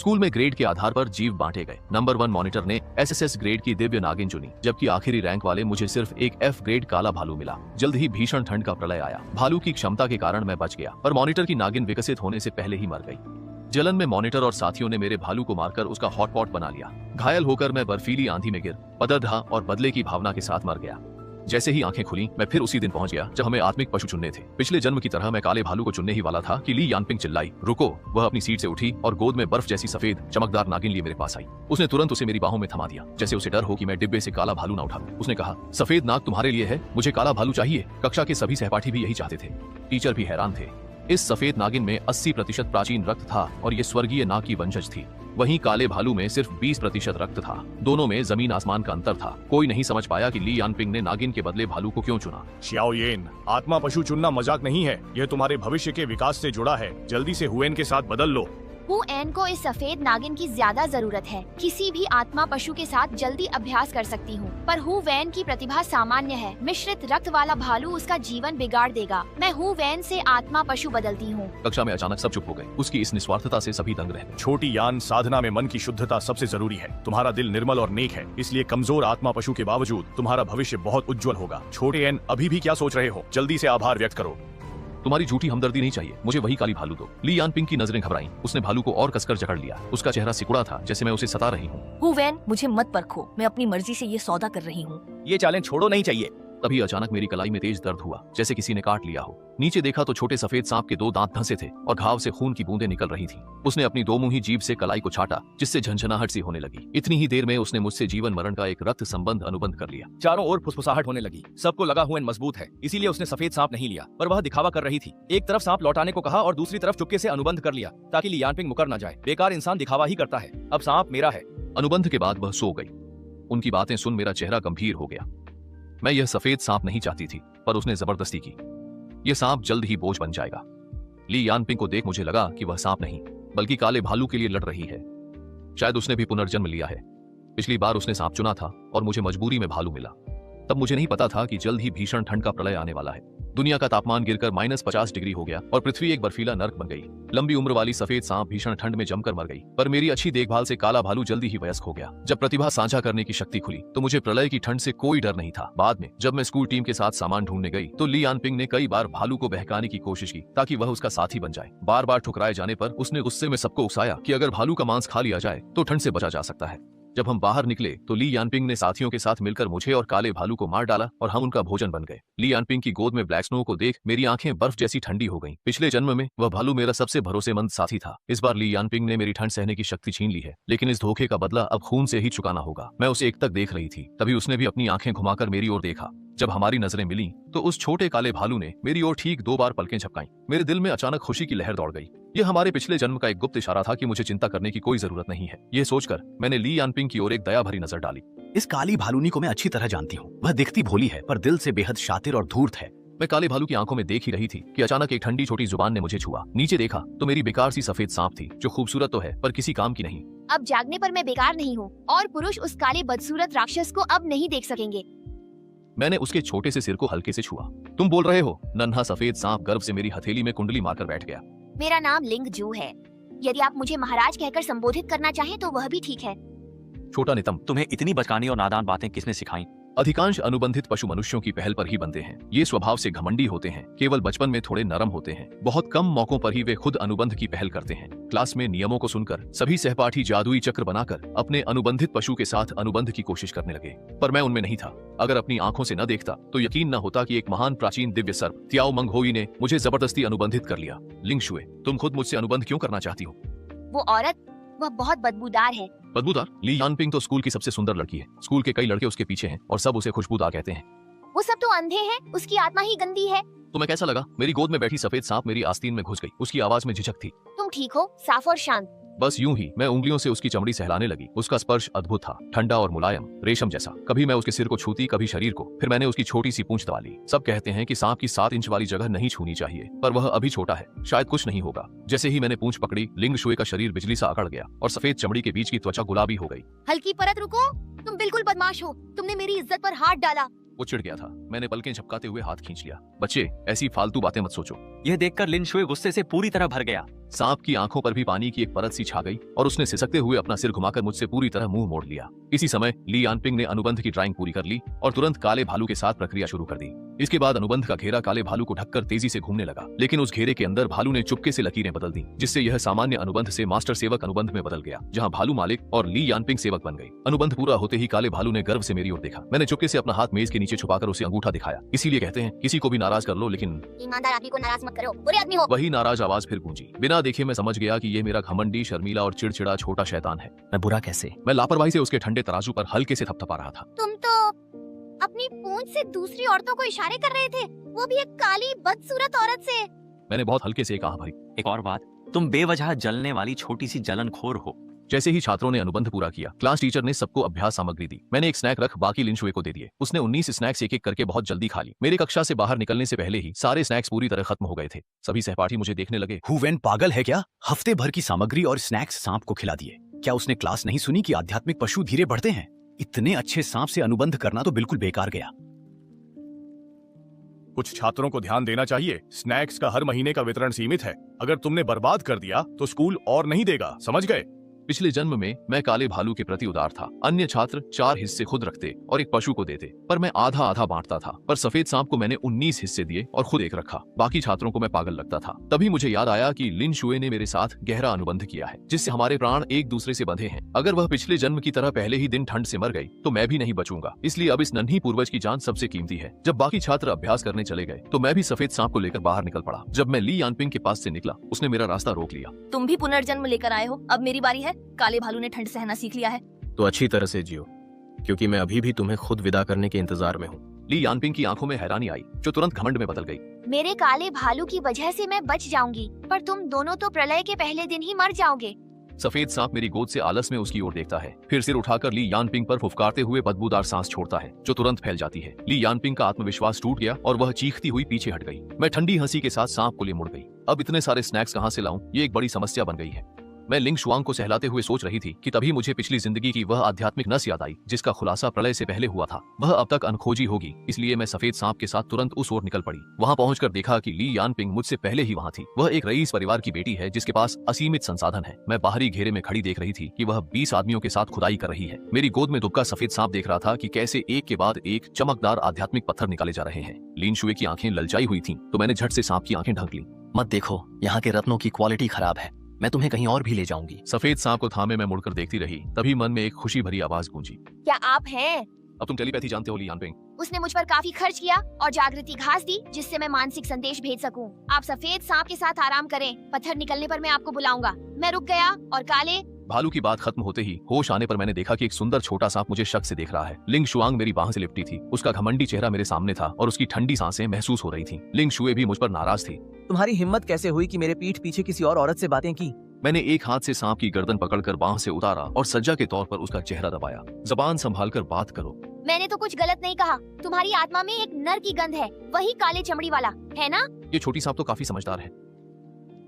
School में grade के आधार पर जीव बांटे गए। नंबर 1 मॉनिटर ने एसएसएस ग्रेड की दिव्य नागिन चुनी, जबकि आखिरी रैंक वाले मुझे सिर्फ एक एफ ग्रेड काला भालू मिला। जल्द ही भीषण ठंड का प्रलय आया। भालू की क्षमता के कारण मैं बच गया, पर मॉनिटर की नागिन विकसित होने से पहले ही मर गई। जलन में मॉनिटर और साथियों ने मेरे भालू को मारकर उसका हॉटपॉट बना लिया। घायल होकर मैं बर्फीली आंधी में गिर पदरधा और बदले की भावना के साथ मर गया। जैसे ही आंखें खुली, मैं फिर उसी दिन पहुंच गया जब हमें आत्मिक पशु चुनने थे। पिछले जन्म की तरह मैं काले भालू को चुनने ही वाला था कि ली यानपिंग चिल्लाई, रुको। वह अपनी सीट से उठी और गोद में बर्फ जैसी सफेद चमकदार नागिन लिए मेरे पास आई। उसने तुरंत उसे मेरी बाहों में थमा दिया, जैसे उसे डर हो कि मैं डिब्बे से काला भालू ना उठा लूं। उसने कहा, सफेद नाग तुम्हारे लिए है, मुझे काला भालू चाहिए। कक्षा के सभी सहपाठी भी यही चाहते थे। टीचर भी हैरान थे। इस सफेद नागिन में 80% प्राचीन रक्त था और ये स्वर्गीय नाग की वंशज थी। वहीं काले भालू में सिर्फ 20% रक्त था। दोनों में जमीन आसमान का अंतर था। कोई नहीं समझ पाया कि ली यानपिंग ने नागिन के बदले भालू को क्यों चुना। शियाओ येन, आत्मा पशु चुनना मजाक नहीं है, यह तुम्हारे भविष्य के विकास से जुड़ा है। जल्दी से हुएन के साथ बदल लो। हु एन को इस सफेद नागिन की ज्यादा जरूरत है। किसी भी आत्मा पशु के साथ जल्दी अभ्यास कर सकती हूँ, पर हु वैन की प्रतिभा सामान्य है। मिश्रित रक्त वाला भालू उसका जीवन बिगाड़ देगा। मैं हु वैन से आत्मा पशु बदलती हूँ। कक्षा में अचानक सब चुप हो गए। उसकी इस निस्वार्थता से सभी दंग रह गए। छोटी यान, साधना में मन की शुद्धता सबसे जरूरी है। तुम्हारा दिल निर्मल और नेक है, इसलिए कमजोर आत्मा पशु के बावजूद तुम्हारा भविष्य बहुत उज्जवल होगा। छोटे एन, अभी भी क्या सोच रहे हो? जल्दी से आभार व्यक्त करो। तुम्हारी झूठी हमदर्दी नहीं चाहिए, मुझे वही काली भालू दो। ली यानपिंग की नजरें घबराईं। उसने भालू को और कसकर जकड़ लिया। उसका चेहरा सिकुड़ा था, जैसे मैं उसे सता रही हूँ। हु वैन, मुझे मत परखो, मैं अपनी मर्जी से ये सौदा कर रही हूँ। ये चालें छोड़ो, नहीं चाहिए। तभी अचानक मेरी कलाई में तेज दर्द हुआ, जैसे किसी ने काट लिया हो। नीचे देखा तो छोटे सफेद सांप के 2 दांत धंसे थे और घाव से खून की बूंदें निकल रही थीं। उसने अपनी 2 मुंही जीभ से कलाई को छाटा, जिससे झंझनाहट सी होने लगी। इतनी ही देर में उसने मुझसे जीवन मरण का एक रक्त संबंध अनुबंध कर लिया। चारों ओर फुसफुसाहट होने लगी। सबको लगा हुएन मजबूत है, इसीलिए उसने सफेद सांप नहीं लिया, पर वह दिखावा कर रही थी। एक तरफ सांप लौटाने को कहा और दूसरी तरफ चुपके से अनुबंध कर लिया, ताकि ली यानपिंग मुकर न जाए। बेकार इंसान दिखावा ही करता है। अब सांप मेरा है। अनुबंध के बाद वह सो गई। उनकी बातें सुन मेरा चेहरा गंभीर हो गया। मैं यह सफेद सांप नहीं चाहती थी, पर उसने जबरदस्ती की। यह सांप जल्द ही बोझ बन जाएगा। ली यानपिंग को देख मुझे लगा कि वह सांप नहीं, बल्कि काले भालू के लिए लड़ रही है। शायद उसने भी पुनर्जन्म लिया है। पिछली बार उसने सांप चुना था और मुझे मजबूरी में भालू मिला। तब मुझे नहीं पता था कि जल्द ही भीषण ठंड का प्रलय आने वाला है। दुनिया का तापमान गिरकर -50 डिग्री हो गया और पृथ्वी एक बर्फीला नर्क बन गई। लंबी उम्र वाली सफेद सांप भीषण ठंड में जमकर मर गई, पर मेरी अच्छी देखभाल से काला भालू जल्दी ही वयस्क हो गया। जब प्रतिभा साझा करने की शक्ति खुली तो मुझे प्रलय की ठंड से कोई डर नहीं था। बाद में जब मैं स्कूल टीम के साथ सामान ढूंढने गई तो ली यानपिंग ने कई बार भालू को बहकाने की कोशिश की, ताकि वह उसका साथी बन जाए। बार बार ठुकराए जाने पर उसने गुस्से में सबको उकसाया कि अगर भालू का मांस खा लिया जाए तो ठंड से बचा जा सकता है। जब हम बाहर निकले तो ली यानपिंग ने साथियों के साथ मिलकर मुझे और काले भालू को मार डाला और हम उनका भोजन बन गए। ली यानपिंग की गोद में ब्लैक स्नो को देख मेरी आंखें बर्फ जैसी ठंडी हो गईं। पिछले जन्म में वह भालू मेरा सबसे भरोसेमंद साथी था। इस बार ली यानपिंग ने मेरी ठंड सहने की शक्ति छीन ली है, लेकिन इस धोखे का बदला अब खून से ही चुकाना होगा। मैं उसे एकटक देख रही थी, तभी उसने भी अपनी आंखें घुमाकर मेरी ओर देखा। जब हमारी नजरें मिली तो उस छोटे काले भालू ने मेरी ओर ठीक 2 बार पलकें झपकाईं। मेरे दिल में अचानक खुशी की लहर दौड़ गई। यह हमारे पिछले जन्म का एक गुप्त इशारा था कि मुझे चिंता करने की कोई जरूरत नहीं है। यह सोचकर मैंने ली यानपिंग की ओर एक दया भरी नजर डाली। इस काली भालूनी को मैं अच्छी तरह जानती हूँ। वह दिखती भोली है, पर दिल से बेहद शातिर और धूर्त है। मैं काले भालू की आंखों में देख ही रही थी कि अचानक एक ठंडी छोटी जुबान ने मुझे छुआ। नीचे देखा तो मेरी बेकार सी सफेद सांप थी, जो खूबसूरत तो है पर किसी काम की नहीं। अब जागने पर मैं बेकार नहीं हूँ और पुरुष उस काले बदसूरत राक्षस को अब नहीं देख सकेंगे। मैंने उसके छोटे से सिर को हल्के से छुआ। तुम बोल रहे हो? नन्हा सफेद सांप गर्व से मेरी हथेली में कुंडली मारकर बैठ गया। मेरा नाम लिंग जू है। यदि आप मुझे महाराज कहकर संबोधित करना चाहें तो वह भी ठीक है। छोटा नितम, तुम्हें इतनी बचकानी और नादान बातें किसने सिखाई? अधिकांश अनुबंधित पशु मनुष्यों की पहल पर ही बनते हैं। ये स्वभाव से घमंडी होते हैं, केवल बचपन में थोड़े नरम होते हैं। बहुत कम मौकों पर ही वे खुद अनुबंध की पहल करते हैं। क्लास में नियमों को सुनकर सभी सहपाठी जादुई चक्र बनाकर अपने अनुबंधित पशु के साथ अनुबंध की कोशिश करने लगे, पर मैं उनमें नहीं था। अगर अपनी आंखों से न देखता तो यकीन न होता कि एक महान प्राचीन दिव्य सर्प त्याओ मंगहोई ने मुझे जबरदस्ती अनुबंधित कर लिया। लिंग शुए, तुम खुद मुझसे अनुबंध क्यों करना चाहती हो? वो औरत, वह बहुत बदबूदार है। बदबूदार? ली यानपिंग तो स्कूल की सबसे सुंदर लड़की है। स्कूल के कई लड़के उसके पीछे हैं और सब उसे खुशबूदार कहते हैं। वो सब तो अंधे हैं, उसकी आत्मा ही गंदी है। तुम्हें कैसा लगा? मेरी गोद में बैठी सफेद सांप मेरी आस्तीन में घुस गई। उसकी आवाज में झिझक थी। तुम ठीक हो? साफ और शांत। बस यूं ही मैं उंगलियों से उसकी चमड़ी सहलाने लगी। उसका स्पर्श अद्भुत था, ठंडा और मुलायम, रेशम जैसा। कभी मैं उसके सिर को छूती, कभी शरीर को। फिर मैंने उसकी छोटी सी पूंछ दबा ली। सब कहते हैं कि सांप की 7 इंच वाली जगह नहीं छूनी चाहिए, पर वह अभी छोटा है, शायद कुछ नहीं होगा। जैसे ही मैंने पूंछ पकड़ी, लिंग शुए का शरीर बिजली सा अकड़ गया और सफेद चमड़ी के बीच की त्वचा गुलाबी हो गई। हल्की परत, रुको, तुम बिल्कुल बदमाश हो। तुमने मेरी इज्जत पर हाथ डाला। वो चिढ़ गया था। मैंने पलकें झपकाते हुए हाथ खींच लिया। बच्चे, ऐसी फालतू बातें मत सोचो। यह देखकर लिन शुए गुस्से से पूरी तरह भर गया। सांप की आंखों पर भी पानी की एक परत सी छा गई और उसने सिसकते हुए अपना सिर घुमाकर मुझसे पूरी तरह मुंह मोड़ लिया। इसी समय ली यानपिंग ने अनुबंध की ड्राइंग पूरी कर ली और तुरंत काले भालू के साथ प्रक्रिया शुरू कर दी। इसके बाद अनुबंध का घेरा काले भालू को ढककर तेजी से घूमने लगा, लेकिन उस घेरे के अंदर भालू ने चुपके से लकीरें बदल दी, जिससे यह सामान्य अनुबंध से मास्टर सेवक अनुबंध में बदल गया, जहां भालू मालिक और ली यानपिंग सेवक बन गई। अनुबंध पूरा होते ही काले भालू ने गर्व से मेरी ओर देखा। मैंने चुपके से अपना हाथ मेज के नीचे छुपाकर उसे अंगूठा दिखाया। इसीलिए कहते हैं किसी को भी नाराज कर लो, लेकिन ईमानदार आदमी को नाराज मत करो, बुरे आदमी हो। वही नाराज आवाज फिर गूंजी। बिना देखे मैं समझ गया कि ये मेरा घमंडी, शर्मीला और चिड़चिड़ा छोटा शैतान है। मैं बुरा कैसे? मैं लापरवाही से उसके ठंडे तराजू पर हल्के से थपथपा रहा था। तुम तो अपनी पूंछ से दूसरी औरतों को इशारे कर रहे थे, वो भी एक काली बदसूरत औरत से। मैंने बहुत हल्के से कहा, भाई। एक और बात, तुम बेवजह जलने वाली छोटी सी जलनखोर हो। जैसे ही छात्रों ने अनुबंध पूरा किया, क्लास टीचर ने सबको अभ्यास सामग्री दी। मैंने एक स्नैक रख बाकी लिन शुए को दे दिए। उसने 19 स्नैक्स एक एक करके बहुत जल्दी खा ली। मेरी कक्षा से बाहर निकलने से पहले ही सारे स्नैक्स पूरी तरह खत्म हो गए थे। सभी सहपाठी मुझे देखने लगे। हु वेन पागल है क्या? हफ्ते भर की सामग्री और स्नैक्स सांप को खिला दिए। क्या उसने क्लास नहीं सुनी कि आध्यात्मिक पशु धीरे बढ़ते हैं? इतने अच्छे सांप से अनुबंध करना तो बिल्कुल बेकार गया। कुछ छात्रों को ध्यान देना चाहिए, स्नैक्स का हर महीने का वितरण सीमित है। अगर तुमने बर्बाद कर दिया तो स्कूल और नहीं देगा, समझ गए? पिछले जन्म में मैं काले भालू के प्रति उदार था। अन्य छात्र 4 हिस्से खुद रखते और एक पशु को देते, पर मैं आधा आधा बांटता था। पर सफेद सांप को मैंने 19 हिस्से दिए और खुद एक रखा। बाकी छात्रों को मैं पागल लगता था। तभी मुझे याद आया कि लिन शुए ने मेरे साथ गहरा अनुबंध किया है, जिससे हमारे प्राण एक दूसरे से बंधे हैं। अगर वह पिछले जन्म की तरह पहले ही दिन ठंड से मर गई तो मैं भी नहीं बचूंगा। इसलिए अब इस नन्ही पूर्वज की जान सबसे कीमती है। जब बाकी छात्र अभ्यास करने चले गए तो मैं भी सफेद सांप को लेकर बाहर निकल पड़ा। जब मैं ली यानपिंग के पास से निकला, उसने मेरा रास्ता रोक लिया। तुम भी पुनर्जन्म लेकर आए हो, अब मेरी बारी है। काले भालू ने ठंड सहना सीख लिया है। तो अच्छी तरह से जियो, क्योंकि मैं अभी भी तुम्हें खुद विदा करने के इंतजार में हूँ। ली यानपिंग की आंखों में हैरानी आई, जो तुरंत घमंड में बदल गई। मेरे काले भालू की वजह से मैं बच जाऊंगी, पर तुम दोनों तो प्रलय के पहले दिन ही मर जाओगे। सफेद सांप मेरी गोद से आलस में उसकी ओर देखता है, फिर सिर उठाकर ली यानपिंग पर फुफकारते हुए बदबूदार सांस छोड़ता है, जो तुरंत फैल जाती है। ली यानपिंग का आत्मविश्वास टूट गया और वह चीखती हुई पीछे हट गई। मैं ठंडी हंसी के साथ सांप को लिए मुड़ गई। अब इतने सारे स्नैक्स कहाँ से लाऊं, ये एक बड़ी समस्या बन गई है। मैं लिंग शुआंग को सहलाते हुए सोच रही थी कि तभी मुझे पिछली जिंदगी की वह आध्यात्मिक नस याद आई, जिसका खुलासा प्रलय से पहले हुआ था। वह अब तक अनखोजी होगी, इसलिए मैं सफेद सांप के साथ तुरंत उस ओर निकल पड़ी। वहां पहुंचकर देखा कि ली यानपिंग मुझसे पहले ही वहां थी। वह एक रईस परिवार की बेटी है, जिसके पास असीमित संसाधन है। मैं बाहरी घेरे में खड़ी देख रही थी कि वह 20 आदमियों के साथ खुदाई कर रही है। मेरी गोद में दुबका सफेद सांप देख रहा था कि कैसे एक के बाद एक चमकदार आध्यात्मिक पत्थर निकाले जा रहे हैं। लिन शुए की आंखें ललचाई हुई थी, तो मैंने झट से सांप की आंखें ढक ली। मत देखो, यहाँ के रत्नों की क्वालिटी खराब है। मैं तुम्हें कहीं और भी ले जाऊंगी। सफेद सांप को थामे मैं मुड़कर देखती रही। तभी मन में एक खुशी भरी आवाज गूंजी। क्या आप हैं? अब तुम टेलीपैथी जानते हो ली यानपिंग। उसने मुझ पर काफी खर्च किया और जागृति घास दी, जिससे मैं मानसिक संदेश भेज सकूं। आप सफेद सांप के साथ आराम करें, पत्थर निकलने पर मैं आपको बुलाऊंगा। मैं रुक गया और काले भालू की बात खत्म होते ही होश आने पर मैंने देखा कि एक सुंदर छोटा सांप मुझे शक से देख रहा है। लिंग शुआंग मेरी बाह से लिपटी थी। उसका घमंडी चेहरा मेरे सामने था और उसकी ठंडी सांसें महसूस हो रही थीं। लिंग शुए भी मुझ पर नाराज थी। तुम्हारी हिम्मत कैसे हुई कि मेरे पीठ पीछे किसी और औरत से बातें की? मैंने एक हाथ से सांप की गर्दन पकड़कर बाह से उतारा और सज्जा के तौर पर उसका चेहरा दबाया। जबान संभालकर बात करो। मैंने तो कुछ गलत नहीं कहा। तुम्हारी आत्मा में एक नर की गंध है, वही काले चमड़ी वाला, है ना? ये छोटी सांप तो काफी समझदार है।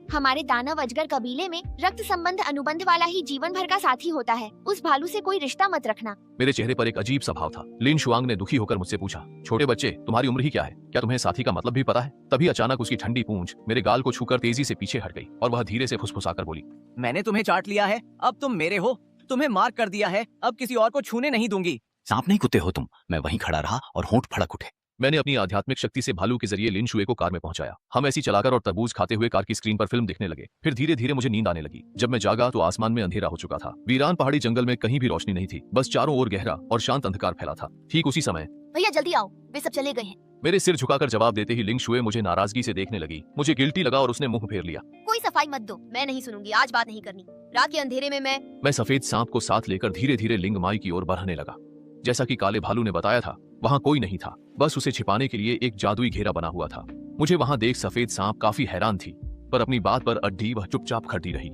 हमारे दानव अजगर कबीले में रक्त संबंध अनुबंध वाला ही जीवन भर का साथी होता है। उस भालू से कोई रिश्ता मत रखना। मेरे चेहरे पर एक अजीब सा भाव था। लिन शुआंग ने दुखी होकर मुझसे पूछा, छोटे बच्चे, तुम्हारी उम्र ही क्या है? क्या तुम्हें साथी का मतलब भी पता है? तभी अचानक उसकी ठंडी पूंछ मेरे गाल को छूकर तेजी से पीछे हट गई और वह धीरे से फुसफुसाकर बोली, मैंने तुम्हें चाट लिया है, अब तुम मेरे हो। तुम्हें मार्क कर दिया है, अब किसी और को छूने नहीं दूंगी। सांप नहीं कुत्ते हो तुम। मैं वहीं खड़ा रहा और होंठ फड़क उठे। मैंने अपनी आध्यात्मिक शक्ति से भालू के जरिए लिन शुए को कार में पहुंचाया। हम ऐसी चलाकर और तरबूज खाते हुए कार की स्क्रीन पर फिल्म देखने लगे। फिर धीरे धीरे मुझे नींद आने लगी। जब मैं जागा तो आसमान में अंधेरा हो चुका था। वीरान पहाड़ी जंगल में कहीं भी रोशनी नहीं थी, बस चारों ओर गहरा और शांत अंधकार फैला था। ठीक उसी समय भैया जल्दी आओ, वे सब चले गए हैं। मेरे सिर झुकाकर जवाब देते ही लिंग शुए मुझे नाराजगी से देखने लगी। मुझे गिल्टी लगा और उसने मुंह फेर लिया। कोई सफाई मत दो, मैं नहीं सुनूंगी, आज बात नहीं करनी। रात के अंधेरे में मैं सफेद सांप को साथ लेकर धीरे धीरे लिंग माई की ओर बढ़ने लगा। जैसा कि काले भालू ने बताया था, वहाँ कोई नहीं था, बस उसे छिपाने के लिए एक जादुई घेरा बना हुआ था। मुझे वहाँ देख सफेद सांप काफी हैरान थी, पर अपनी बात पर अड्डी वह चुपचाप खड़ी रही।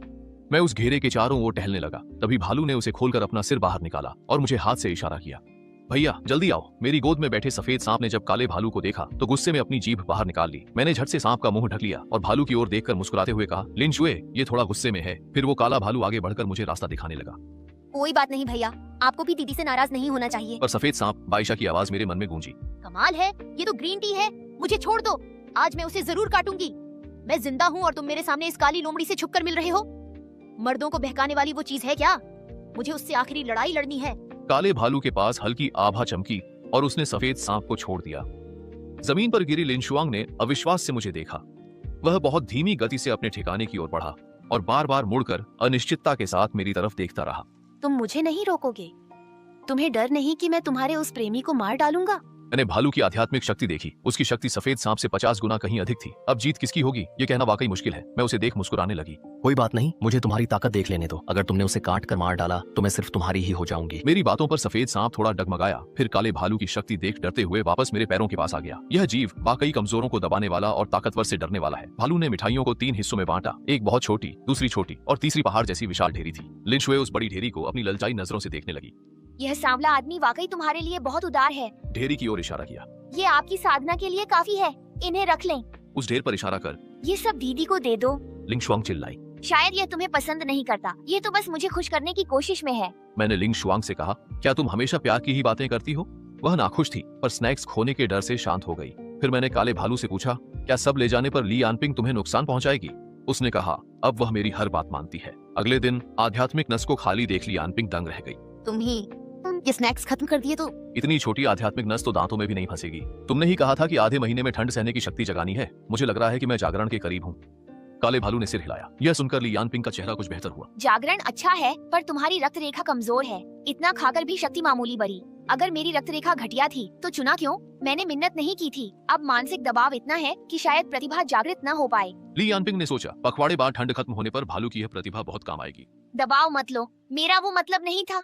मैं उस घेरे के चारों ओर टहलने लगा। तभी भालू ने उसे खोलकर अपना सिर बाहर निकाला और मुझे हाथ से इशारा किया, भैया जल्दी आओ। मेरी गोद में बैठे सफेद सांप ने जब काले भालू को देखा तो गुस्से में अपनी जीभ बाहर निकाल ली। मैंने झट से सांप का मुंह ढक लिया और भालू की ओर देखकर मुस्कुराते हुए कहा, लिन शुए, ये थोड़ा गुस्से में है। फिर वो काला भालू आगे बढ़कर मुझे रास्ता दिखाने लगा। कोई बात नहीं भैया, आपको भी दीदी से नाराज नहीं होना चाहिए। पर सफेद सांप बाइशा की आवाज मेरे मन में गूंजी। कमाल है, ये तो ग्रीन टी है, मुझे छोड़ दो, आज मैं उसे जरूर काटूंगी। मैं जिंदा हूँ और तुम मेरे सामने इस काली लोमड़ी से छुपकर मिल रहे हो। मर्दों को बहकाने वाली वो चीज है क्या? मुझे उससे आखिरी लड़ाई लड़नी है। काले भालू के पास हल्की आभा चमकी और उसने सफेद सांप को छोड़ दिया। जमीन पर गिरी लिनशुआंग ने अविश्वास से मुझे देखा। वह बहुत धीमी गति से अपने ठिकाने की ओर बढ़ा और बार बार मुड़कर अनिश्चितता के साथ मेरी तरफ देखता रहा। तुम मुझे नहीं रोकोगे? तुम्हें डर नहीं कि मैं तुम्हारे उस प्रेमी को मार डालूंगा? मैंने भालू की आध्यात्मिक शक्ति देखी। उसकी शक्ति सफेद सांप से 50 गुना कहीं अधिक थी। अब जीत किसकी होगी ये कहना वाकई मुश्किल है। मैं उसे देख मुस्कुराने लगी। कोई बात नहीं, मुझे तुम्हारी ताकत देख लेने दो। अगर तुमने उसे काट कर मार डाला तो मैं सिर्फ तुम्हारी ही हो जाऊंगी। मेरी बातों पर सफेद सांप थोड़ा डगमगाया, फिर काले भालू की शक्ति देख डरते हुए वापस मेरे पैरों के पास आ गया। यह जीव वाकई कमजोरों को दबाने वाला और ताकतवर से डरने वाला है। भालू ने मिठाइयों को 3 हिस्सों में बांटा। एक बहुत छोटी, दूसरी छोटी और तीसरी पहाड़ जैसी विशाल ढेरी थी। लिनशुए उस बड़ी ढेरी को अपनी ललचाई नजरों से देखने लगी। यह सांवला आदमी वाकई तुम्हारे लिए बहुत उदार है। ढेरी की ओर इशारा किया। ये आपकी साधना के लिए काफी है, इन्हें रख लें। उस ढेर पर इशारा कर ये सब दीदी को दे दो। लिंगशुआंग चिल्लाई। शायद यह तुम्हें पसंद नहीं करता, ये तो बस मुझे खुश करने की कोशिश में है। मैंने लिंगशुआंग से कहा, क्या तुम हमेशा प्यार की ही बातें करती हो? वह नाखुश थी पर स्नैक्स खोने के डर से शांत हो गई। फिर मैंने काले भालू से पूछा, क्या सब ले जाने पर ली यानपिंग तुम्हें नुकसान पहुंचाएगी? उसने कहा, अब वह मेरी हर बात मानती है। अगले दिन आध्यात्मिक नस को खाली देख ली यानपिंग दंग रह गई। तुम ये स्नैक्स खत्म कर दिए तो? इतनी छोटी आध्यात्मिक नस तो दांतों में भी नहीं फंसेगी। तुमने ही कहा था कि आधे महीने में ठंड सहने की शक्ति जगानी है। मुझे लग रहा है कि मैं जागरण के करीब हूँ। काले भालू ने सिर हिलाया। यह सुनकर ली यानपिंग का चेहरा कुछ बेहतर हुआ। जागरण अच्छा है पर तुम्हारी रक्त रेखा कमजोर है। इतना खाकर भी शक्ति मामूली बड़ी। अगर मेरी रक्त रेखा घटिया थी तो चुना क्यों? मैंने मिन्नत नहीं की थी। अब मानसिक दबाव इतना है कि शायद प्रतिभा जागृत न हो पाए। ली यानपिंग ने सोचा, पखवाड़े बाद ठंड खत्म होने पर भालू की यह प्रतिभा बहुत काम आएगी। दबाव मत लो, मेरा वो मतलब नहीं था।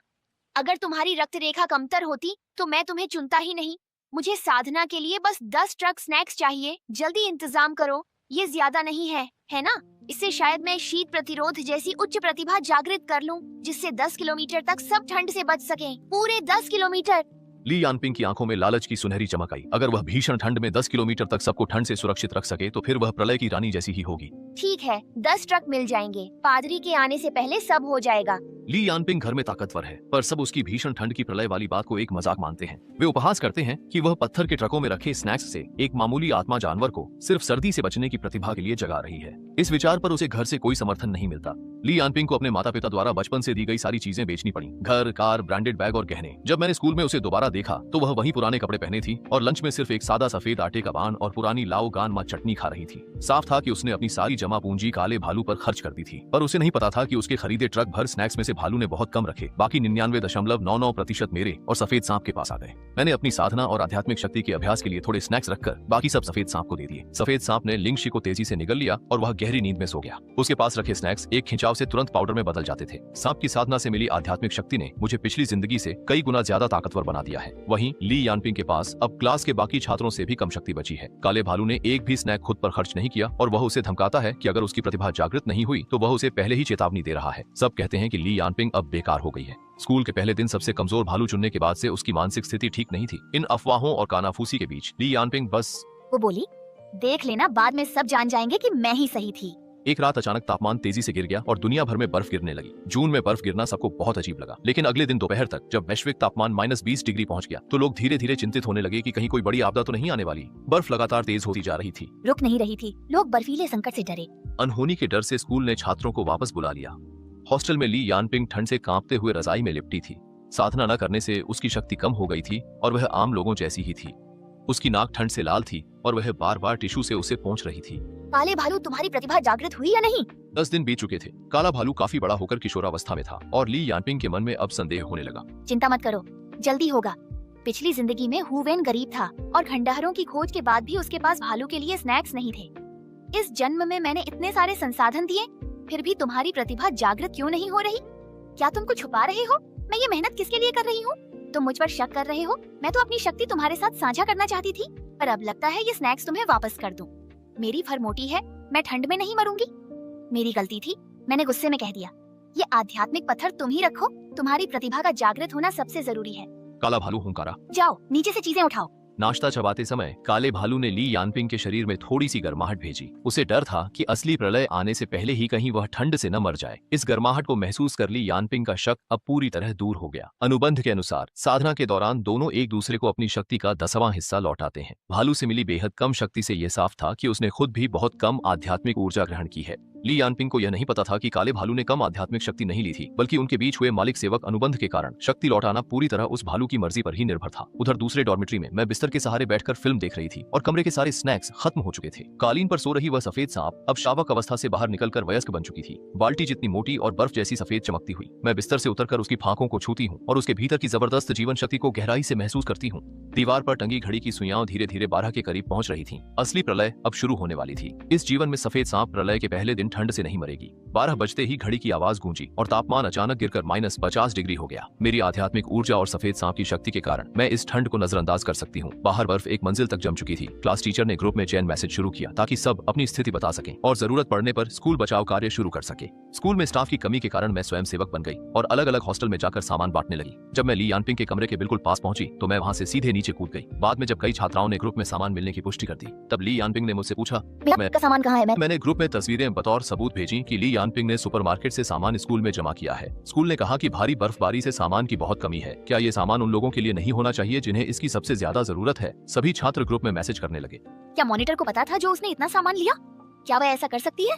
अगर तुम्हारी रक्त रेखा कमतर होती तो मैं तुम्हें चुनता ही नहीं। मुझे साधना के लिए बस 10 ट्रक स्नैक्स चाहिए। जल्दी इंतजाम करो, ये ज्यादा नहीं है ना? इससे शायद मैं शीत प्रतिरोध जैसी उच्च प्रतिभा जागृत कर लूं, जिससे 10 किलोमीटर तक सब ठंड से बच सकें। पूरे 10 किलोमीटर। ली यानपिंग की आंखों में लालच की सुनहरी चमक आई। अगर वह भीषण ठंड में 10 किलोमीटर तक सबको ठंड से सुरक्षित रख सके तो फिर वह प्रलय की रानी जैसी ही होगी। ठीक है, 10 ट्रक मिल जाएंगे। पादरी के आने से पहले सब हो जाएगा। ली यानपिंग घर में ताकतवर है पर सब उसकी भीषण ठंड की प्रलय वाली बात को एक मजाक मानते हैं। वे उपहास करते हैं कि वह पत्थर के ट्रकों में रखे स्नैक्स से एक मामूली आत्मा जानवर को सिर्फ सर्दी से बचने की प्रतिभा के लिए जगा रही है। इस विचार पर उसे घर से कोई समर्थन नहीं मिलता। ली यानपिंग को अपने माता पिता द्वारा बचपन से दी गई सारी चीजें बेचनी पड़ी, घर, कार, ब्रांडेड बैग और गहने। जब मैंने स्कूल में उसे दोबारा देखा तो वह वही पुराने कपड़े पहने थी और लंच में सिर्फ एक सादा सफेद आटे का बान और पुरानी लाओ गान मा चटनी खा रही थी। साफ था कि उसने अपनी सारी जमा पूंजी काले भालू पर खर्च कर दी थी, पर उसे नहीं पता था कि उसके खरीदे ट्रक भर स्नैक्स में से भालू ने बहुत कम रखे। बाकी 99.99% मेरे और सफेद सांप के पास आ गए। मैंने अपनी साधना और आध्यात्मिक शक्ति के अभ्यास के लिए थोड़े स्नैक्स रखकर बाकी सब सफेद सांप को दे दिए। सफेद सांप ने लिंगशी को तेजी से निगल लिया और वह गहरी नींद में सो गया। उसके पास रखे स्नैक्स एक खिंचाव से तुरंत पाउडर में बदल जाते थे। सांप की साधना से मिली आध्यात्मिक शक्ति ने मुझे पिछली जिंदगी से कई गुना ज्यादा ताकतवर बना दिया है। वहीं ली यानपिंग के पास अब क्लास के बाकी छात्रों से भी कम शक्ति बची है। काले भालू ने एक भी स्नैक खुद पर खर्च नहीं किया और वह उसे धमकाता है कि अगर उसकी प्रतिभा जागृत नहीं हुई तो वह उसे पहले ही चेतावनी दे रहा है। सब कहते हैं कि ली यानपिंग अब बेकार हो गई है। स्कूल के पहले दिन सबसे कमजोर भालू चुनने के बाद से उसकी मानसिक स्थिति ठीक नहीं थी। इन अफवाहों और कानाफूसी के बीच ली यानपिंग बस वो बोली, देख लेना, बाद में सब जान जाएंगे कि मैं ही सही थी। एक रात अचानक तापमान तेजी से गिर गया और दुनिया भर में बर्फ गिरने लगी। जून में बर्फ गिरना सबको बहुत अजीब लगा, लेकिन अगले दिन दोपहर तक जब वैश्विक तापमान -20 डिग्री पहुंच गया तो लोग धीरे धीरे चिंतित होने लगे कि कहीं कोई बड़ी आपदा तो नहीं आने वाली। बर्फ लगातार तेज होती जा रही थी। रुक नहीं रही थी। लोग बर्फीले संकट से डरे। अनहोनी के डर से स्कूल ने छात्रों को वापस बुला लिया। हॉस्टल में ली यानपिंग ठंड से कांपते हुए रजाई में लिपटी थी। साधना न करने से उसकी शक्ति कम हो गई थी और वह आम लोगों जैसी ही थी। उसकी नाक ठंड से लाल थी और वह बार बार टिश्यू से उसे पोंछ रही थी। काले भालू, तुम्हारी प्रतिभा जागृत हुई या नहीं? 10 दिन बीत चुके थे। काला भालू काफी बड़ा होकर किशोरावस्था में था और ली यानपिंग के मन में अब संदेह होने लगा। चिंता मत करो, जल्दी होगा। पिछली जिंदगी में हुवेन गरीब था और खंडहरों की खोज के बाद भी उसके पास भालू के लिए स्नैक्स नहीं थे। इस जन्म में मैंने इतने सारे संसाधन दिए, फिर भी तुम्हारी प्रतिभा जागृत क्यों नहीं हो रही? क्या तुम कुछ छुपा रहे हो? मैं ये मेहनत किसके लिए कर रही हूँ? तुम मुझ पर शक कर रहे हो? मैं तो अपनी शक्ति तुम्हारे साथ साझा करना चाहती थी, पर अब लगता है ये स्नैक्स तुम्हें वापस कर दूं। मेरी फर मोटी है, मैं ठंड में नहीं मरूंगी। मेरी गलती थी, मैंने गुस्से में कह दिया। ये आध्यात्मिक पत्थर तुम ही रखो, तुम्हारी प्रतिभा का जागृत होना सबसे जरूरी है। काला भालू हुंकारा। जाओ नीचे से चीजें उठाओ। नाश्ता चबाते समय काले भालू ने ली यानपिंग के शरीर में थोड़ी सी गर्माहट भेजी। उसे डर था कि असली प्रलय आने से पहले ही कहीं वह ठंड से न मर जाए। इस गर्माहट को महसूस कर ली यानपिंग का शक अब पूरी तरह दूर हो गया। अनुबंध के अनुसार साधना के दौरान दोनों एक दूसरे को अपनी शक्ति का 10वां हिस्सा लौटाते हैं। भालू से मिली बेहद कम शक्ति से यह साफ था कि उसने खुद भी बहुत कम आध्यात्मिक ऊर्जा ग्रहण की है। ली यानपिंग को यह नहीं पता था कि काले भालू ने कम आध्यात्मिक शक्ति नहीं ली थी, बल्कि उनके बीच हुए मालिक सेवक अनुबंध के कारण शक्ति लौटाना पूरी तरह उस भालू की मर्जी पर ही निर्भर था। उधर दूसरे डॉर्मेट्री में मैं बिस्तर के सहारे बैठकर फिल्म देख रही थी और कमरे के सारे स्नैक्स खत्म हो चुके थे। कालीन पर सो रही वह सफेद सांप अब शावक अवस्था से बाहर निकलकर वयस्क बन चुकी थी। बाल्टी जितनी मोटी और बर्फ जैसी सफेद चमकती हुई। मैं बिस्तर से उतरकर उसकी फांकों को छूती हूँ और उसके भीतर की जबरदस्त जीवन शक्ति को गहराई से महसूस करती हूँ। दीवार पर टंगी घड़ी की सुइयां धीरे धीरे 12 के करीब पहुंच रही थीं। असली प्रलय अब शुरू होने वाली थी। इस जीवन में सफेद सांप प्रलय के पहले दिन ठंड से नहीं मरेगी। 12 बजते ही घड़ी की आवाज गूंजी और तापमान अचानक गिरकर -50 डिग्री हो गया। मेरी आध्यात्मिक ऊर्जा और सफेद सांप की शक्ति के कारण मैं इस ठंड को नजरअंदाज कर सकती हूँ। बाहर बर्फ एक मंजिल तक जम चुकी थी। क्लास टीचर ने ग्रुप में चैन मैसेज शुरू किया ताकि सब अपनी स्थिति बता सकें और जरूरत पड़ने पर स्कूल बचाव कार्य शुरू कर सके। स्कूल में स्टाफ की कमी के कारण मैं स्वयं सेवक बन गई और अलग अलग हॉस्टल में जाकर सामान बांटने लगी। जब मैं ली यानपिंग के कमरे के बिल्कुल पास पहुंची तो मैं वहां से सीधे नीचे कूद गई। बाद में जब कई छात्राओं ने ग्रुप में सामान मिलने की पुष्टि कर दी तब ली यानपिंग ने मुझसे पूछा आपका सामान कहाँ है? मैंने ग्रुप में तस्वीरें बतौर सबूत भेजी कि ली यानपिंग ने सुपरमार्केट से सामान स्कूल में जमा किया है। स्कूल ने कहा कि भारी बर्फबारी से सामान की बहुत कमी है। क्या ये सामान उन लोगों के लिए नहीं होना चाहिए जिन्हें इसकी सबसे ज्यादा जरूरत है? सभी छात्र ग्रुप में मैसेज करने लगे। क्या मॉनिटर को पता था जो उसने इतना सामान लिया? क्या वह ऐसा कर सकती है?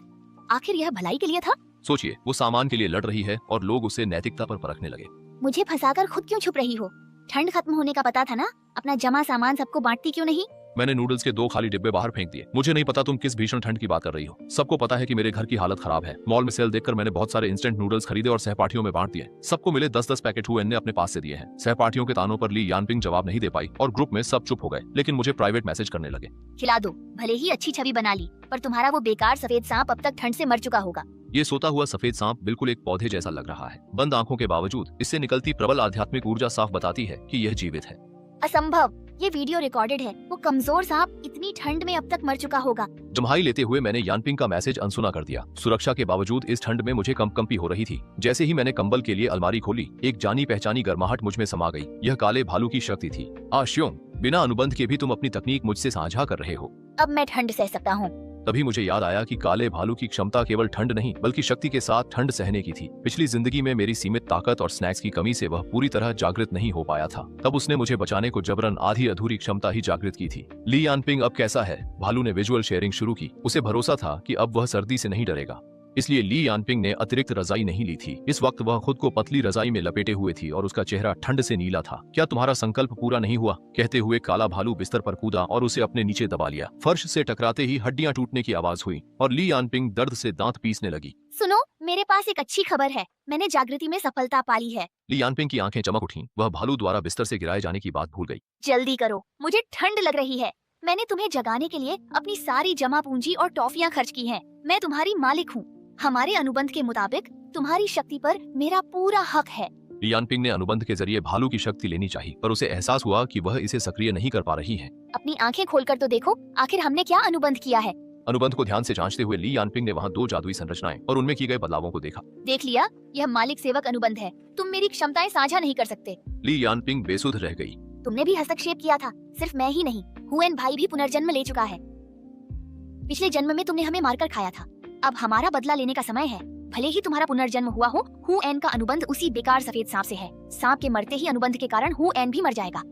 आखिर यह भलाई के लिए था? सोचिए, वो सामान के लिए लड़ रही है और लोग उसे नैतिकता पर परखने लगे। मुझे फंसाकर खुद क्यों छुप रही हो? ठंड खत्म होने का पता था ना, अपना जमा सामान सबको बांटती क्यों नहीं? मैंने नूडल्स के 2 खाली डिब्बे बाहर फेंक दिए। मुझे नहीं पता तुम किस भीषण ठंड की बात कर रही हो। सबको पता है कि मेरे घर की हालत खराब है। मॉल में सेल देखकर मैंने बहुत सारे इंस्टेंट नूडल्स खरीदे और सहपाठियों में बांट दिए। सबको मिले 10-10 पैकेट हुए ने अपने पास से दिए हैं। सहपाठियों के तानों पर ली यानपिंग जवाब नहीं दे पाई और ग्रुप में सब चुप हो गए, लेकिन मुझे प्राइवेट मैसेज करने लगे। खिला दो, भले ही अच्छी छवि बना ली, पर तुम्हारा वो बेकार सफेद सांप अब तक ठंड से मर चुका होगा। ये सोता हुआ सफेद सांप बिल्कुल एक पौधे जैसा लग रहा है। बंद आंखों के बावजूद इससे निकलती प्रबल आध्यात्मिक ऊर्जा साफ बताती है कि यह जीवित है। असंभव, ये वीडियो रिकॉर्डेड है। वो कमजोर सांप इतनी ठंड में अब तक मर चुका होगा। जम्हाई लेते हुए मैंने यानपिंग का मैसेज अनसुना कर दिया। सुरक्षा के बावजूद इस ठंड में मुझे कंपकंपी हो रही थी। जैसे ही मैंने कंबल के लिए अलमारी खोली, एक जानी पहचानी गर्माहट मुझ में समा गई। यह काले भालू की शक्ति थी। आश्यों, बिना अनुबंध के भी तुम अपनी तकनीक मुझसे साझा कर रहे हो। अब मैं ठंड सह सकता हूँ। तभी मुझे याद आया कि काले भालू की क्षमता केवल ठंड नहीं बल्कि शक्ति के साथ ठंड सहने की थी। पिछली जिंदगी में मेरी सीमित ताकत और स्नैक्स की कमी से वह पूरी तरह जागृत नहीं हो पाया था। तब उसने मुझे बचाने को जबरन आधी अधूरी क्षमता ही जागृत की थी। ली यानपिंग अब कैसा है? भालू ने विजुअल शेयरिंग शुरू की। उसे भरोसा था कि अब वह सर्दी से नहीं डरेगा, इसलिए ली यानपिंग ने अतिरिक्त रजाई नहीं ली थी। इस वक्त वह खुद को पतली रजाई में लपेटे हुए थी और उसका चेहरा ठंड से नीला था। क्या तुम्हारा संकल्प पूरा नहीं हुआ? कहते हुए काला भालू बिस्तर पर कूदा और उसे अपने नीचे दबा लिया। फर्श से टकराते ही हड्डियां टूटने की आवाज हुई और ली यानपिंग दर्द से दांत पीसने लगी। सुनो, मेरे पास एक अच्छी खबर है। मैंने जागृति में सफलता पाली है। ली यानपिंग की आंखें चमक उठीं। वह भालू द्वारा बिस्तर से गिराए जाने की बात भूल गई। जल्दी करो, मुझे ठंड लग रही है। मैंने तुम्हें जगाने के लिए अपनी सारी जमा पूंजी और टॉफियां खर्च की हैं। मैं तुम्हारी मालिक हूँ। हमारे अनुबंध के मुताबिक तुम्हारी शक्ति पर मेरा पूरा हक है। ली यानपिंग ने अनुबंध के जरिए भालू की शक्ति लेनी चाहिए, पर उसे एहसास हुआ कि वह इसे सक्रिय नहीं कर पा रही है। अपनी आंखें खोलकर तो देखो, आखिर हमने क्या अनुबंध किया है। अनुबंध को ध्यान से जांचते हुए ली यानपिंग ने वहाँ 2 जादुई संरचनाएं और उनमें किए गए बदलावों को देखा। देख लिया, यह मालिक सेवक अनुबंध है। तुम मेरी क्षमताएं साझा नहीं कर सकते। ली यानपिंग बेसुध रह गई। तुमने भी हस्तक्षेप किया था। सिर्फ मैं ही नहीं, हुएन भाई भी पुनर्जन्म ले चुका है। पिछले जन्म में तुमने हमें मारकर खाया था। अब हमारा बदला लेने का समय है। भले ही तुम्हारा पुनर्जन्म हुआ हो, हुएन का अनुबंध उसी बेकार सफेद सांप से है। सांप के मरते ही अनुबंध के कारण हुएन भी मर जाएगा।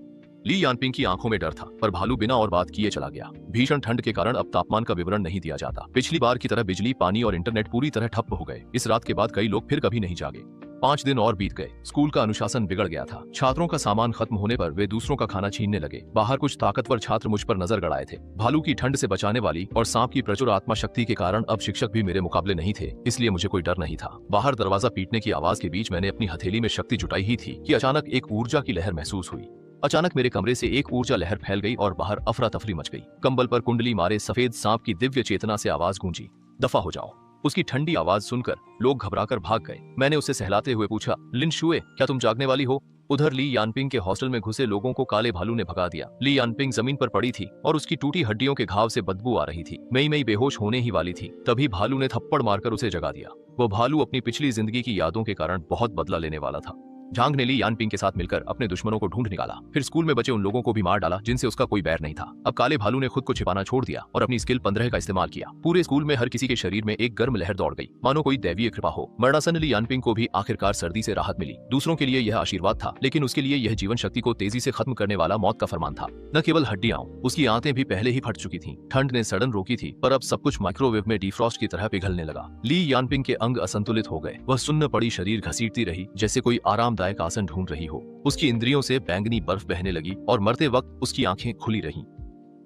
ली यानपिंग की आंखों में डर था, पर भालू बिना और बात किए चला गया। भीषण ठंड के कारण अब तापमान का विवरण नहीं दिया जाता। पिछली बार की तरह बिजली, पानी और इंटरनेट पूरी तरह ठप हो गए। इस रात के बाद कई लोग फिर कभी नहीं जागे। 5 दिन और बीत गए। स्कूल का अनुशासन बिगड़ गया था। छात्रों का सामान खत्म होने पर वे दूसरों का खाना छीनने लगे। बाहर कुछ ताकतवर छात्र मुझ पर नजर गड़ाए थे। भालू की ठंड से बचाने वाली और सांप की प्रचुर आत्मा शक्ति के कारण अब शिक्षक भी मेरे मुकाबले नहीं थे, इसलिए मुझे कोई डर नहीं था। बाहर दरवाजा पीटने की आवाज के बीच मैंने अपनी हथेली में शक्ति जुटाई ही थी कि अचानक एक ऊर्जा की लहर महसूस हुई। अचानक मेरे कमरे से एक ऊर्जा लहर फैल गई और बाहर अफरा तफरी मच गई। कंबल पर कुंडली मारे सफेद सांप की दिव्य चेतना से आवाज गूंजी, दफा हो जाओ। उसकी ठंडी आवाज सुनकर लोग घबराकर भाग गए। मैंने उसे सहलाते हुए पूछा, लिन शुए, क्या तुम जागने वाली हो? उधर ली यानपिंग के हॉस्टल में घुसे लोगों को काले भालू ने भगा दिया। ली यानपिंग जमीन पर पड़ी थी और उसकी टूटी हड्डियों के घाव से बदबू आ रही थी। मई बेहोश होने ही वाली थी। तभी भालू ने थप्पड़ मारकर उसे जगा दिया। वो भालू अपनी पिछली जिंदगी की यादों के कारण बहुत बदला लेने वाला था। झांग ने ली यानपिंग के साथ मिलकर अपने दुश्मनों को ढूंढ निकाला, फिर स्कूल में बचे उन लोगों को भी मार डाला जिनसे उसका कोई बैर नहीं था। अब काले भालू ने खुद को छिपाना छोड़ दिया और अपनी स्किल 15 का इस्तेमाल किया। पूरे स्कूल में हर किसी के शरीर में एक गर्म लहर दौड़ गई, मानो कोई दैवीय कृपा हो। मरणासन ली यानपिंग को भी आखिरकार सर्दी से राहत मिली। दूसरों के लिए यह आशीर्वाद था, लेकिन उसके लिए यह जीवन शक्ति को तेजी से खत्म करने वाला मौत का फरमान था। न केवल हड्डियां, उसकी आंतें भी पहले ही फट चुकी थीं। ठंड ने सड़न रोकी थी, पर अब सब कुछ माइक्रोवेव में डिफ्रॉस्ट की तरह पिघलने लगा। ली यानपिंग के अंग असंतुलित हो गए। वह सुन्न पड़ी शरीर घसीटती रही जैसे कोई आरामदायक आसन ढूंढ रही हो। उसकी इंद्रियों से बैंगनी बर्फ बहने लगी और मरते वक्त उसकी आंखें खुली रहीं।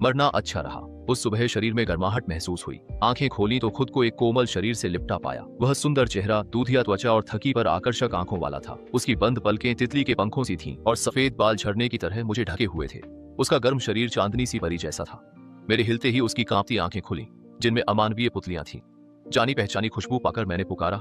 मरना अच्छा रहा। उस सुबह शरीर में गर्माहट महसूस हुई। आंखें खोली तो खुद को एक कोमल शरीर से लिपटा पाया। वह सुंदर चेहरा, दूधिया त्वचा और थकी पर आकर्षक आंखों वाला था। उसकी बंद पलकें तितली के पंखों सी थीं और सफेद बाल झड़ने की तरह मुझे ढके हुए थे। उसका गर्म शरीर चांदनी सी परी जैसा था। मेरे हिलते ही उसकी कांपती आंखें खुली, जिनमें अमानवीय पुतलियां थीं। जानी पहचानी खुशबू पाकर मैंने पुकारा,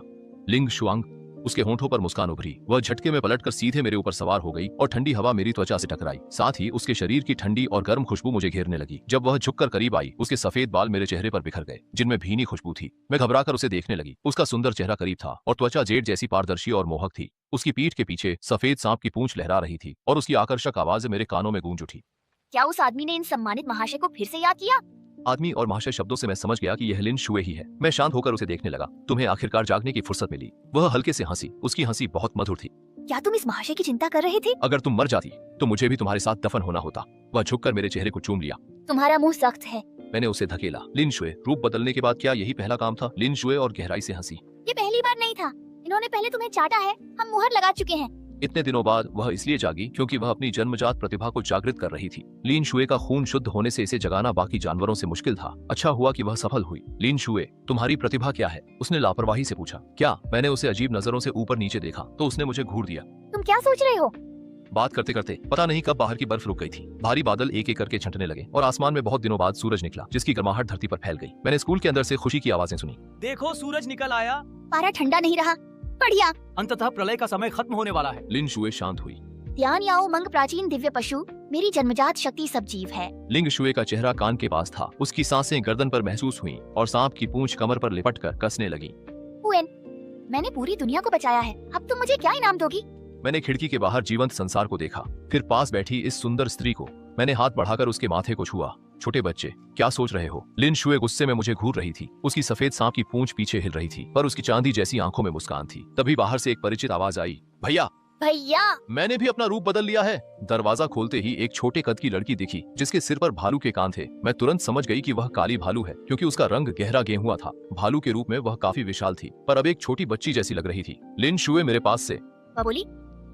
लिंग शुआंग। उसके होंठों पर मुस्कान उभरी। वह झटके में पलटकर सीधे मेरे ऊपर सवार हो गई और ठंडी हवा मेरी त्वचा से टकराई। साथ ही उसके शरीर की ठंडी और गर्म खुशबू मुझे घेरने लगी। जब वह झुककर करीब आई, उसके सफेद बाल मेरे चेहरे पर बिखर गए, जिनमें भीनी खुशबू थी। मैं घबराकर उसे देखने लगी। उसका सुंदर चेहरा करीब था और त्वचा जेड जैसी पारदर्शी और मोहक थी। उसकी पीठ के पीछे सफेद सांप की पूंछ लहरा रही थी और उसकी आकर्षक आवाज मेरे कानों में गूंज उठी। क्या उस आदमी ने इन सम्मानित महाशय को फिर से याद किया? आदमी और महाशय शब्दों से मैं समझ गया कि यह लिन शुए ही है। मैं शांत होकर उसे देखने लगा। तुम्हें आखिरकार जागने की फुर्सत मिली। वह हल्के से हंसी। उसकी हंसी बहुत मधुर थी। क्या तुम इस महाशय की चिंता कर रहे थे? अगर तुम मर जाती तो मुझे भी तुम्हारे साथ दफन होना होता। वह झुककर मेरे चेहरे को चूम लिया। तुम्हारा मुंह सख्त है। मैंने उसे धकेला। लिन शुए, रूप बदलने के बाद क्या यही पहला काम था? लिन शुए और गहराई से हंसी। ये पहली बार नहीं था। इन्होंने पहले तुम्हें चाटा है। हम मुहर लगा चुके हैं। इतने दिनों बाद वह इसलिए जागी क्योंकि वह अपनी जन्मजात प्रतिभा को जागृत कर रही थी। लिन शुए का खून शुद्ध होने से इसे जगाना बाकी जानवरों से मुश्किल था। अच्छा हुआ कि वह सफल हुई। लिन शुए, तुम्हारी प्रतिभा क्या है? उसने लापरवाही से पूछा। क्या? मैंने उसे अजीब नजरों से ऊपर नीचे देखा तो उसने मुझे घूर दिया। तुम क्या सोच रहे हो? बात करते करते पता नहीं कब बाहर की बर्फ रुक गई थी। भारी बादल एक एक करके छंटने लगे और आसमान में बहुत दिनों बाद सूरज निकला, जिसकी गर्माहट धरती पर फैल गई। मैंने स्कूल के अंदर से खुशी की आवाजें सुनी। देखो, सूरज निकल आया। पारा ठंडा नहीं रहा। बढ़िया। अंततः प्रलय का समय खत्म होने वाला है। लिन शुए शांत हुई। यान याओ मंग प्राचीन दिव्य पशु, मेरी जन्मजात शक्ति सब जीव है। लिंग शुए का चेहरा कान के पास था। उसकी सांसें गर्दन पर महसूस हुईं और सांप की पूंछ कमर पर लिपटकर कसने लगी। हुएन, मैंने पूरी दुनिया को बचाया है। अब तुम मुझे क्या इनाम दोगी? मैंने खिड़की के बाहर जीवंत संसार को देखा, फिर पास बैठी इस सुंदर स्त्री को। मैंने हाथ बढ़ाकर उसके माथे को छुआ। छोटे बच्चे, क्या सोच रहे हो? लिन शुए गुस्से में मुझे घूर रही थी। उसकी सफेद सांप की पूंछ पीछे हिल रही थी, पर उसकी चांदी जैसी आंखों में मुस्कान थी। तभी बाहर से एक परिचित आवाज आई, भैया। भैया, मैंने भी अपना रूप बदल लिया है। दरवाजा खोलते ही एक छोटे कद की लड़की दिखी, जिसके सिर पर भालू के कान थे। मैं तुरंत समझ गई कि वह काली भालू है, क्योंकि उसका रंग गहरा गेहुआ था। भालू के रूप में वह काफी विशाल थी, पर अब एक छोटी बच्ची जैसी लग रही थी। लिन शुए मेरे पास से वह बोली,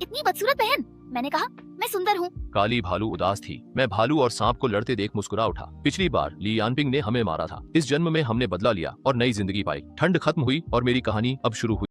इतनी बदसूरत बहन। मैंने कहा, मैं सुंदर हूँ। काली भालू उदास थी। मैं भालू और सांप को लड़ते देख मुस्कुरा उठा। पिछली बार ली यानपिंग ने हमें मारा था। इस जन्म में हमने बदला लिया और नई जिंदगी पाई। ठंड खत्म हुई और मेरी कहानी अब शुरू हुई।